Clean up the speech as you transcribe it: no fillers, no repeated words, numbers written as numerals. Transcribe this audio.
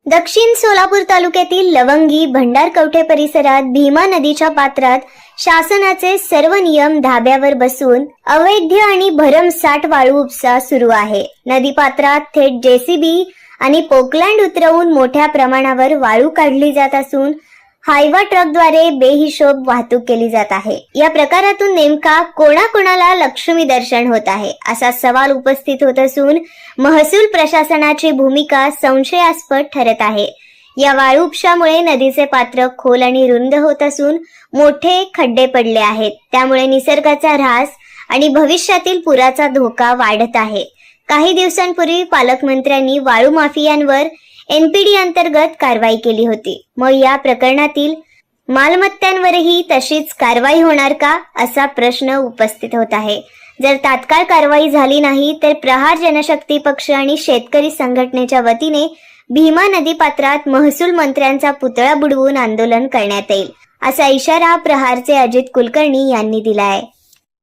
दक्षिण सोलापूर तालुक्यातील लवंगी भंडारकवठे परिसरात भीमा नदीच्या पात्रात शासनाचे सर्व नियम धाब्यावर बसून अवैध आणि भरमसाठ वाळू उपसा सुरू आहे. नदी पात्रात थेट जेसीबी आणि पोकलँड उतरवून मोठ्या प्रमाणावर वाळू काढली जात असून हायवा ट्रकद्वारे बेहिशोब वाहतूक केली जात आहे. या प्रकारातून नेमका कोणाकोणाला लक्ष्मी दर्शन होत आहे असा सवाल उपस्थित होत असून महसूल प्रशासनाची भूमिका संशयास्पद ठरत आहे. या वाळू उपशामुळे नदीचे पात्र खोल आणि रुंद होत असून मोठे खड्डे पडले आहेत. त्यामुळे निसर्गाचा ऱ्हास आणि भविष्यातील पुराचा धोका वाढत आहे. काही दिवसांपूर्वी पालकमंत्र्यांनी वाळू माफियांवर NPD अंतर्गत कारवाई केली होती. मग या प्रकरणातील मालमत्तांवरही तशीच कारवाई होणार का असा प्रश्न उपस्थित होत आहे. जर तात्काळ कारवाई झाली नाही तर प्रहार जनशक्ती पक्ष आणि शेतकरी संघटनेच्या वतीने भीमा नदी पात्रात महसूल मंत्र्यांचा पुतळा बुडवून आंदोलन करण्यात येईल असा इशारा प्रहारचे अजित कुलकर्णी यांनी दिला आहे.